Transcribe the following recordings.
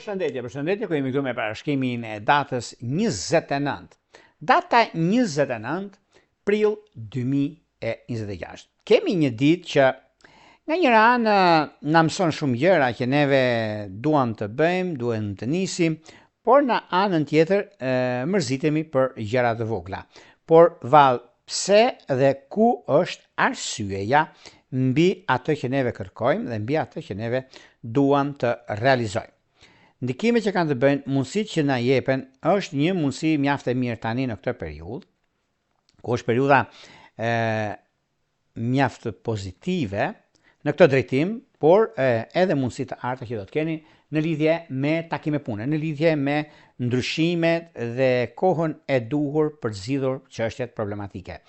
Përshëndetje, ku jemi këtu me parashkimin e datës 29. Data 29 prill 2026. Kemi një ditë që nga njëra anë na mëson shumë gjëra që neve duam të bëjmë, duam të nisim, por në anën tjetër mërzitemi për gjëra të vogla. Por vallë, pse dhe ku është arsyeja mbi atë që neve kërkojmë dhe mbi atë që neve duam të realizojmë. Ndikimet që kanë të bëjnë mundësitë që na jepen është një mundësi mjaft e mirë tani në këtë periudhë, ku është periudha mjaft pozitive në këtë drejtim, por edhe mundësi të arta që do të keni në lidhje me takime pune, në lidhje me ndryshimet dhe kohën e duhur për zgjidhur çështjet problematike.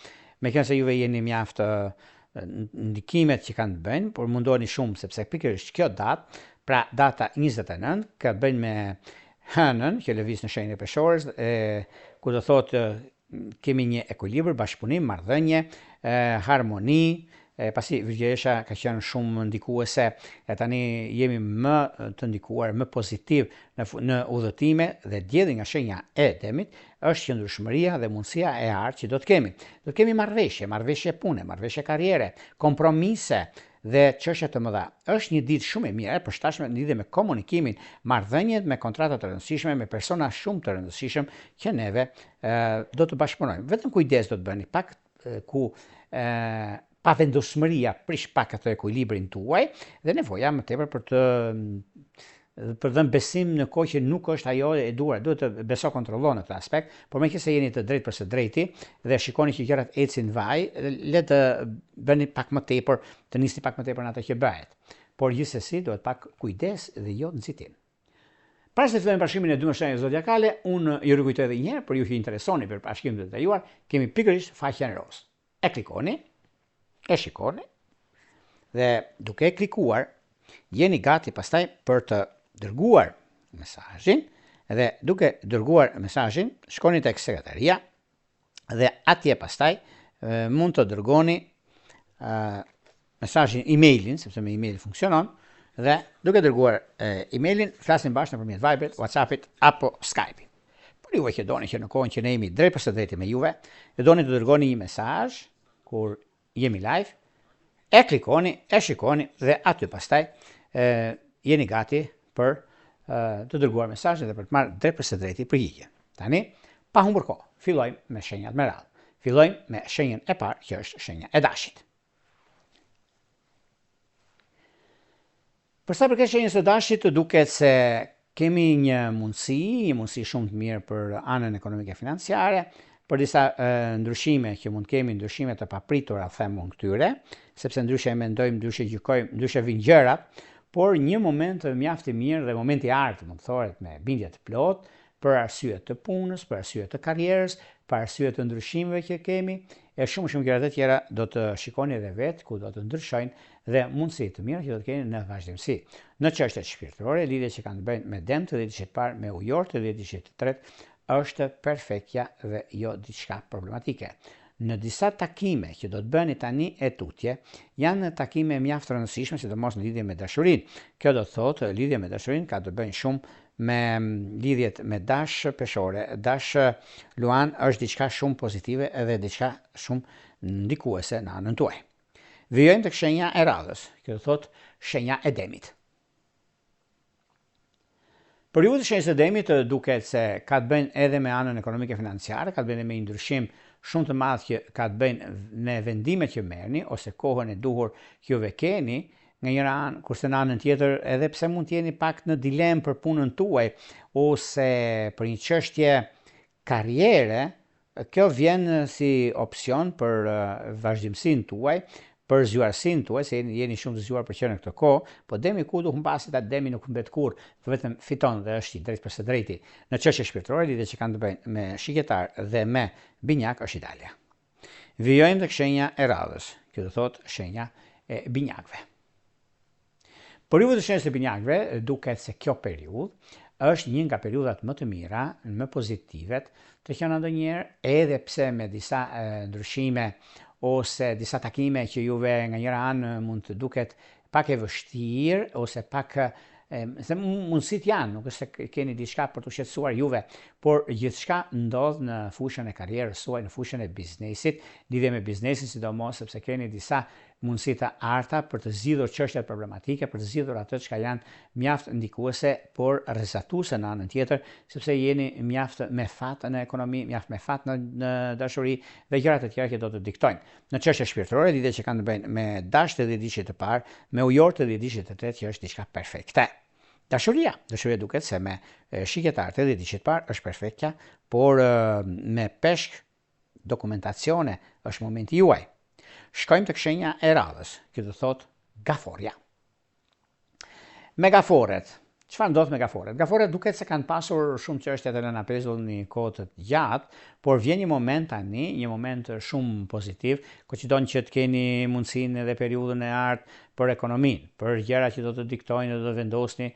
Meqenëse juve jeni mjaft ndikimet që kanë të bëjnë, por mundoheni shumë sepse pikërisht kjo datë, pra data 29, ka bëjnë me hënën që lëviz në shenjën e peshorës, ku do thotë kemi një ekuilibër, bashkëpunim, marrëdhënie, harmoni, pasi Virgjëresha ka qenë shumë ndikuese, e tani jemi më të ndikuar, më pozitiv në udhëtime dhe djeli nga shenja e Demit është qëndrueshmëria dhe mundësia e artë që do të kemi. Do të kemi marrëveshje pune, marrëveshje karriere, kompromise dhe çështje të mëdha. Është një ditë shumë e mirë e përshtatshme në lidhje me komunikimin, marrëdhëniet me kontrata të rëndësishme, me persona shumë të rëndësishëm që neve do të bashkëpunojmë. Vetëm kujdes do të bëni pak ku pavendosmëria prish pak atë ekuilibrin tuaj dhe nevoja më tepër për dhënë besim në kohë që nuk është ajo e duhur, duhet të beso kontrollo në këtë aspekt, por meqenëse jeni të drejtë për së drejti dhe shikoni që gjërat ecin vaj, le të bëni pak më tepër, të nisni pak më tepër në atë që bëhet. Por gjithsesi duhet pak kujdes dhe jo nxitim. Para se të fillojmë parashikimin e 12 shenjave zodiakale, unë ju rikujtoj edhe një herë për ju që interesoni për parashikimin të detajuar, kemi pikërisht faqen roz. E klikoni, e shikoni dhe duke e klikuar jeni gati pastaj për të dërguar mesazhin dhe duke dërguar mesazhin shkoni tek sekretaria dhe atje pastaj mund të dërgoni mesazhin emailin, sepse me email funksionon, dhe duke dërguar emailin flasim bashkë nëpërmjet Viberit, WhatsAppit apo Skype-it. Por juve që doni që në kohën që ne jemi drejt për së drejti me juve, dhe doni të dërgoni një mesazh kur jemi live, e klikoni, e shikoni dhe aty pastaj jeni gati për të dërguar mesazhe dhe për të marrë drejt për së drejti përgjigje. Tani, pa humbur kohë, fillojmë me shenjat me radhë. Fillojmë me shenjën e parë, që është shenja e Dashit. Për sa përket shenjës së Dashit, duket se kemi një mundësi shumë të mirë për anën ekonomike financiare, për disa ndryshime që mund kemi, ndryshime të papritura them unë këtyre, sepse ndryshe e mendojmë, ndryshe gjykojmë, ndryshe vijnë gjërat, por një moment mjaft i mirë dhe moment i artë, më thoret me bindje të plot, për arsye të punës, për arsye të karrierës, për arsye të ndryshimeve që kemi, e shumë gjëra të tjera do të shikoni edhe vetë ku do të ndryshojnë dhe mundësi të mira që do të keni në vazhdimsi. Në çështjet shpirtërore, lidhje që kanë të bëjnë me Dem të ditëshit të parë, me Ujor të ditëshit të tretë, është perfektja dhe jo diçka problematike. Në disa takime që do të bëni tani e tutje, janë takime mjaft rëndësishme, sidomos në lidhje me dashurinë. Kjo do të thotë lidhje me dashurinë ka të bëjë shumë me lidhjet me dash peshore. Dash luan është diçka shumë pozitive edhe diçka shumë ndikuese në anën tuaj. Vijojmë tek shenja e radhës. Kjo do të thotë shenja e Demit. Periudha e shenjës së Demit duket se ka të bëjnë edhe me anën ekonomike financiare, ka të bëjnë me një ndryshim shumë të madh që ka të bëjnë me vendimet që merrni ose kohën e duhur që juve keni, nga njëra anë, kurse në anën tjetër, edhe pse mund të jeni pak në dilemë për punën tuaj ose për një çështje karriere, kjo vjen si opsion për vazhdimsinë tuaj, për zgjuarsinë tuaj, se jeni shumë të zgjuar për që në këtë kohë, po Demi ku du humbasi ta Demi nuk humbet kur, vetëm fiton dhe është i drejt për së drejti. Në çështje shpirtërore, lidhje që kanë të bëjnë me shigjetar dhe me binjak është Italia. Vijojmë tek shenja e radhës, kjo do thotë shenja e binjakëve. Periudha e shenjës së binjakëve duket se kjo periudhë është një nga periudhat më të mira, më pozitivet të qenë ndonjëherë, edhe pse me disa ndryshime ose disa takime që juve nga njëra anë mund të duket pak e vështirë ose pak se mundësit janë, nuk është se keni diçka për të shqetësuar juve, por gjithçka ndodh në fushën e karrierës suaj, në fushën e biznesit, lidhje me biznesin sidomos sepse keni disa mundësi të arta për të zgjidhur çështjet problematike, për të zgjidhur ato që janë mjaft ndikuese, por rrezatuese në anën tjetër, sepse jeni mjaft me fat në ekonomi, mjaft me fat në dashuri dhe gjërat e tjera që do të diktojnë. Në çështje shpirtërore, lidhje që kanë të bëjnë me dash të 10 vjeçit të parë, me ujor të 10 vjeçit të tretë, që është diçka perfekte. Dashuria duket se me shiketar të 10 vjeçit të parë është perfektja, por me peshk dokumentacione është momenti juaj. Shkojmë tek shenja e radhës, që do thotë gaforja. Me gaforet, çfarë ndodh me gaforet? Gaforet duket se kanë pasur shumë çështje të lëna pezull në kohë të gjatë, por vjen një moment tani, një moment shumë pozitiv, kuçidon që të keni mundësinë edhe periudhën e artë për ekonominë, për gjëra që do të diktojnë dhe do të vendosni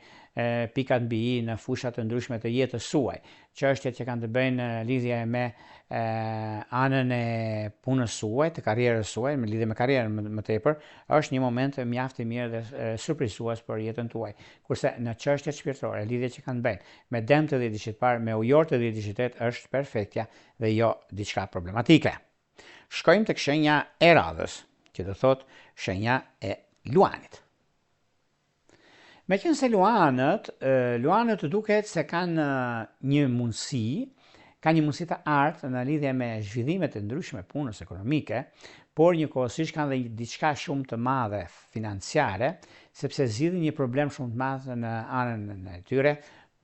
pikat mbi i në fushat të ndryshme të jetës suaj. Çështjet që kanë të bëjnë lidhje me anën e punës suaj, të karrierës suaj, me lidhje me karrierën më tepër, është një moment mjaft i mirë dhe surprizues për jetën tuaj. Kurse në çështjet shpirtërore, lidhjet që kanë të bëjnë me dëm të 10 vjeçit të parë, me ujor të 10 vjeçit të tretë, është perfektja dhe jo diçka problematike. Shkojmë tek shenja e radhës, që do thotë shenja e luanit. Meqense luanët duket se kanë një mundësi të artë në lidhje me zhvillimet e ndryshme punës ekonomike, por njëkohësisht kanë dhe diçka shumë të madhe financiare, sepse zgjidhin një problem shumë të madh në anën e tyre,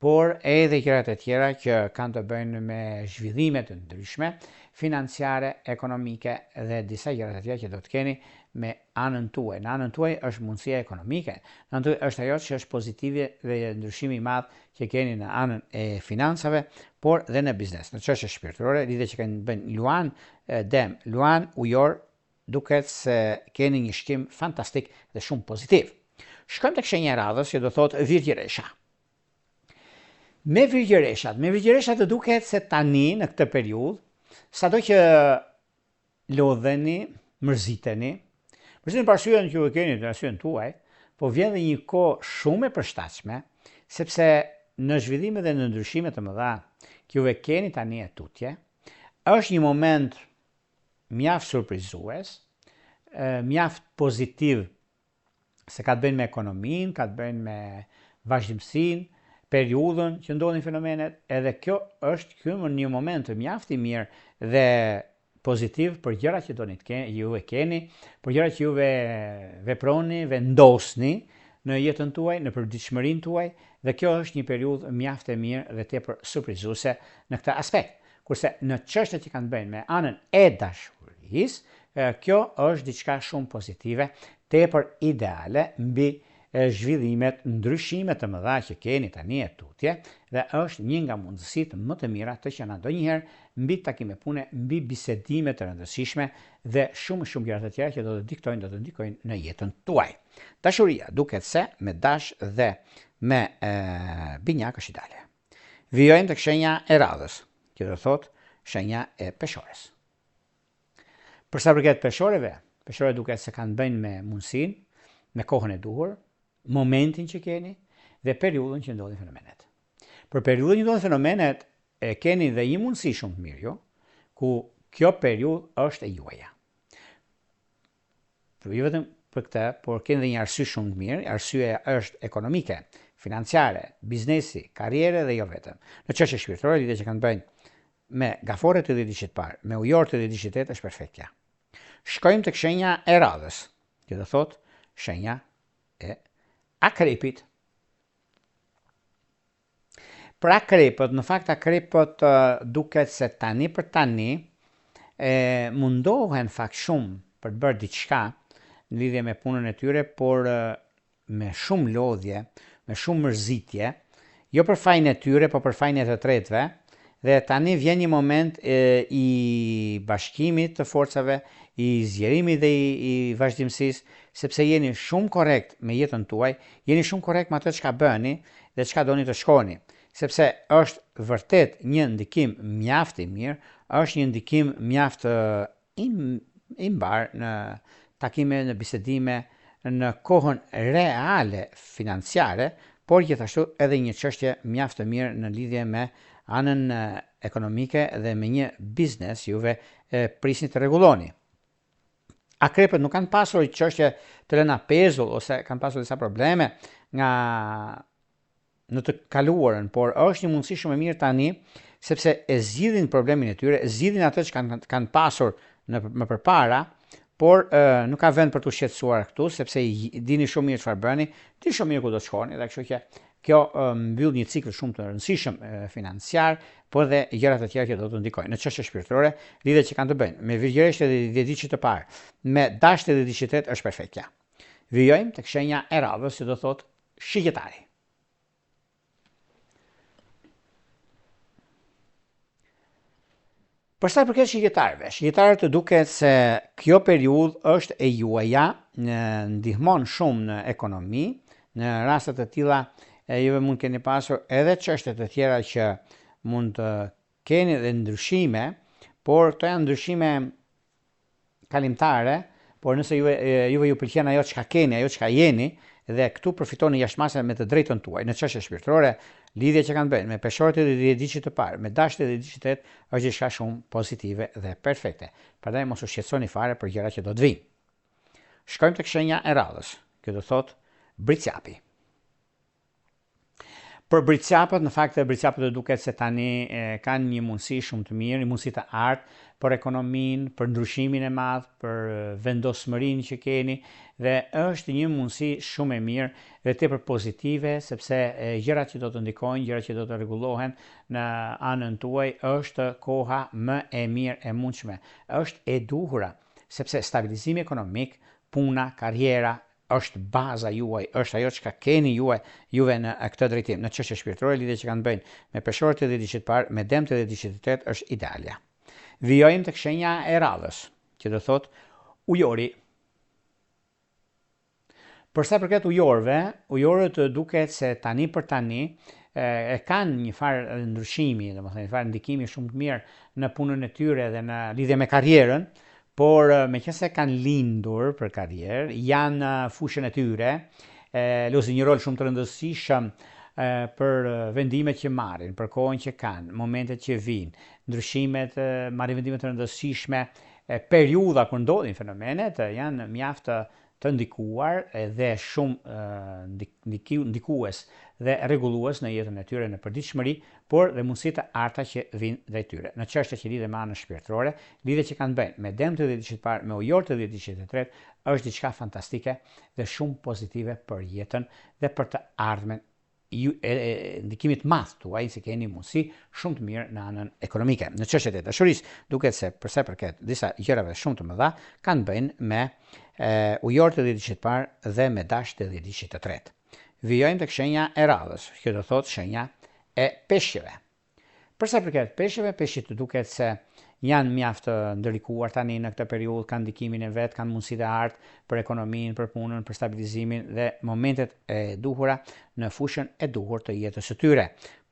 por edhe gjërat e tjera që kanë të bëjnë me zhvillime të ndryshme, financiare, ekonomike dhe disa gjëra të tjera që do të keni me anën tuaj. Në anën tuaj është mundësia ekonomike, në anën tuaj është ajo që është pozitive dhe ndryshimi i madh që keni në anën e financave, por dhe në biznes. Në çështje shpirtërore, lidhje që kanë bëjnë luan, dëm, luan, ujor, duket se keni një shkim fantastik dhe shumë pozitiv. Shkojmë tek shenja e radhës që do thotë virgjëresha. Me virgjëreshat të duket se tani në këtë periudhë, sado që lodheni, mërziteni për arsyën që ju keni të arsyën tuaj, po vjen dhe një kohë shumë e përshtatshme, sepse në zhvillime dhe në ndryshime të mëdha që juve keni tani e tutje, është një moment mjaft surprizues, mjaft pozitiv, se ka të bëjnë me ekonominë, ka të bëjnë me vazhdimsinë, periudhën që ndodhin fenomenet, edhe kjo është një moment mjaft i mirë dhe pozitiv për gjërat që juve keni, për gjërat që juve veproni, vendosni në jetën tuaj, në përditshmërinë tuaj, dhe kjo është një periudhë mjaft e mirë dhe tepër surprizuese në këtë aspekt. Kurse në çështjet që kanë bëjnë me anën e dashurisë, kjo është diçka shumë pozitive, tepër ideale mbi zhvillimet, ndryshimet të mëdha që keni tani e tutje, dhe është një nga mundësitë më të mira të qenë ndonjëherë mbi takime pune, mbi bisedime të rëndësishme dhe shumë gjëra të tjera që do të ndikojnë në jetën tuaj. Dashuria duket se me dash dhe me binjak është ideale. Vijojmë tek shenja e radhës, që do thotë shenja e peshores. Për sa përket peshoreve duket se kanë bëjnë me mundësinë, me kohën e duhur, momentin që keni dhe periudhën që ndodhin fenomenet. Për periudhën që ndodhin fenomenet keni dhe një mundësi shumë të mirë, jo, ku kjo periudhë është e juaja. Jo vetëm për këtë, por keni dhe një arsye shumë të mirë, arsyeja është ekonomike, financiare, biznesi, karriere dhe jo vetëm. Në çështje shpirtërore, lidhje që kanë bëjnë me gaforet të 10 vjeçit të parë, me ujor të 10 vjeçit të tretë është perfektja. Shkojmë tek shenja e radhës, që do thotë shenja e akrepit. Për akrepët, në fakt akrepët duket se tani për tani mundohen fakt shumë për të bërë diçka në lidhje me punën e tyre, por me shumë lodhje, me shumë mërzitje, jo për fajin e tyre, por për fajin e të tretëve, dhe tani vjen një moment i bashkimit të forcave, i zgjerimit dhe i vazhdimësisë, sepse jeni shumë korrekt me jetën tuaj, jeni shumë korrekt me atë çka bëni dhe çka doni të shkoni, sepse është vërtet një ndikim mjaft i mirë, është një ndikim mjaft i mbar në takime, në bisedime, në kohën reale financiare, por gjithashtu edhe një çështje mjaft të mirë në lidhje me anën ekonomike dhe me një biznes juve prisni të rregulloni. Akrepët nuk kanë pasur çështje të rëna pezull ose kanë pasur disa probleme nga në të kaluarën, por është një mundësi shumë e mirë tani sepse e zgjidhin problemin e tyre, zgjidhin atë që kanë pasur më përpara, por nuk ka vend për të shqetësuar këtu sepse dini shumë mirë çfarë bëni, dini shumë mirë ku do të shkoni, dhe kështu që kjo mbyll një cikël shumë të rëndësishëm financiar, por dhe gjëra të tjera që do të ndikojnë në çështje shpirtërore, lidhje që kanë të bëjnë me virgjëreshtje dhe dhjetëçit të parë, me dashje dhe diçitet është perfektja. Vijojmë tek shenja e radhës, që do thotë shigjetari. Për sa i përket shigjetarëve, shigjetarët të duket se kjo periudhë është e juaja, ndihmon shumë në ekonomi, në raste të tilla juve mund keni pasur edhe çështje të tjera që mund të keni dhe ndryshime, por këto janë ndryshime kalimtare, por nëse juve ju pëlqen ajo çka keni, ajo çka jeni, dhe këtu përfitoni jashtëmarrëse me të drejtën tuaj në çështje shpirtërore, lidhje që kanë bënë me peshorët e dhjetëçit të parë, me dashjet e dhjetëçit është diçka shumë pozitive dhe perfekte. Prandaj mos u shqetësoni fare për gjërat që do të vinë. Shkojmë tek shenja e radhës. Kjo do thotë bricjapi. Për bricjapët, në fakt bricjapët duket se tani kanë një mundësi shumë të mirë, një mundësi të artë për ekonominë, për ndryshimin e madh, për vendosmërinë që keni, dhe është një mundësi shumë e mirë dhe tepër pozitive, sepse gjërat që do të ndikojnë, gjërat që do të rregullohen në anën tuaj, është koha më e mirë e mundshme. Është e duhura, sepse stabilizimi ekonomik, puna, karriera, është baza juaj, është ajo që keni juve në këtë drejtim, në çështje shpirtërore, lidhje që kanë bëjnë me peshorët e dhjetëçit të parë, me dëmt e dhjetëçit të tetë, është idealja. Vijojmë tek shenja e radhës, që do thotë ujori. Për sa përket ujorët duket se tani për tani e kanë një farë ndryshimi, domethënë një farë ndikimi shumë të mirë në punën e tyre dhe në lidhje me karrierën, por meqense kanë lindur për karrierë, janë fushën e tyre, luajnë një rol shumë të rëndësishëm për vendimet që marrin, për kohën që kanë, momentet që vinë, ndryshimet, marrin vendime të rëndësishme, periudha kur ndodhin fenomenet janë mjaft të ndikuar dhe shumë ndikues dhe rregullues në jetën e tyre në përditshmëri, por dhe mundësitë të arta që vijnë drejt tyre. Në çështje që lidhen me anën shpirtërore, lidhje që kanë bënë me dëmt të dhjetëçit të parë, me ujor të dhjetëçit të tretë, është diçka fantastike dhe shumë pozitive për jetën dhe për të ardhmen ndikimit madh tuaj, se keni mundësi shumë të mirë në anën ekonomike. Në çështjet e dashurisë, duket se përsa përket disa gjërave shumë të mëdha kanë bëjnë me ujor të dhjetëçit të parë dhe me dash të dhjetëçit të tretë. Vijojmë tek shenja e radhës, që do thotë shenja e peshqeve. Përsa përket peshqeve, peshqit duket se janë mjaft ndërlikuar tani në këtë periudhë, kanë ndikimin e vet, kanë mundësitë e artë për ekonominë, për punën, për stabilizimin dhe momentet e duhura në fushën e duhur të jetës së tyre.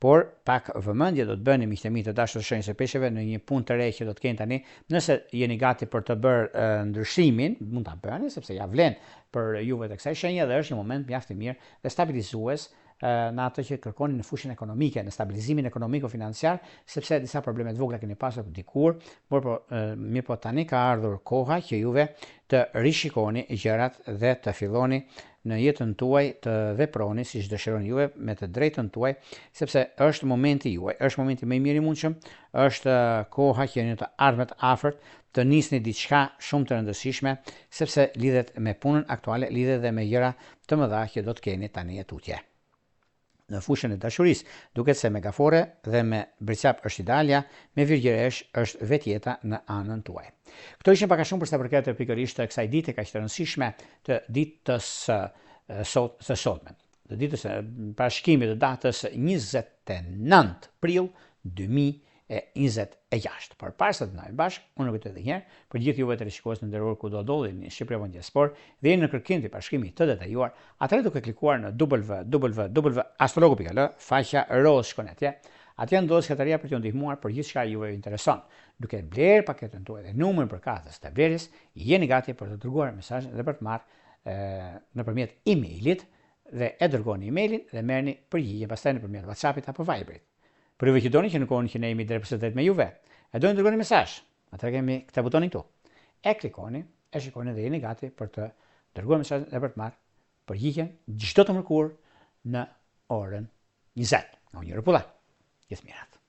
Por pak vëmendje do të bëni miqtë e mi të dashur të shenjës së peshqeve në një punë të re që do të keni tani, nëse jeni gati për të bërë ndryshimin, mund ta bëni sepse ja vlen për juve të kësaj shenje dhe është një moment mjaft i mirë dhe stabilizues në atë që kërkoni në fushën ekonomike, në stabilizimin ekonomiko-financiar, sepse disa probleme të vogla keni pasur dikur, mirë po tani ka ardhur koha që juve të rishikoni gjërat dhe të filloni në jetën tuaj të veproni siç dëshironi juve me të drejtën tuaj, sepse është momenti juaj, është momenti më i mirë i mundshëm, është koha që jeni të ardhmet afërt të nisni diçka shumë të rëndësishme, sepse lidhet me punën aktuale, lidhet dhe me gjëra të mëdha që do të keni tani tutje. Në fushën e dashurisë, duket se me gafore dhe me bricjap është idealja, me virgjëresh është vetjeta në anën tuaj. Këto ishin pak a shumë për sa përket pikërisht të kësaj dite kaq të rëndësishme të ditës së sotme. Të ditës parashikimit të datës 29 prill 2026. Por para se të ndajmë bashkë, unë nuk e të edhe njerë, për gjithë juve të rishikues në nderuar ku do ndodheni në Shqipëri apo në diasporë, dhe jeni në kërkim të parashikimit të detajuar, atëherë duke klikuar në www.astrologu.al, faqja roz shkon atje. Atje ndodhet sekretaria për t'ju ndihmuar për gjithçka juve ju intereson. Duke bler paketën tuaj dhe numrin për katës të blerjes, jeni gati për të dërguar mesazh dhe për të marrë nëpërmjet emailit dhe e dërgoni emailin dhe merrni përgjigje pastaj nëpërmjet WhatsAppit apo Viberit. Për juve që doni që në kohën që ne jemi drejt për drejt me juve, e doni të dërgoni mesazh, atëherë kemi këtë butonin këtu. E klikoni, e shikoni dhe jeni gati për të dërguar mesazhin dhe për të marrë përgjigjen çdo të mërkurë në orën 20. Nga Unë Rëpulla. Gjithë mirat.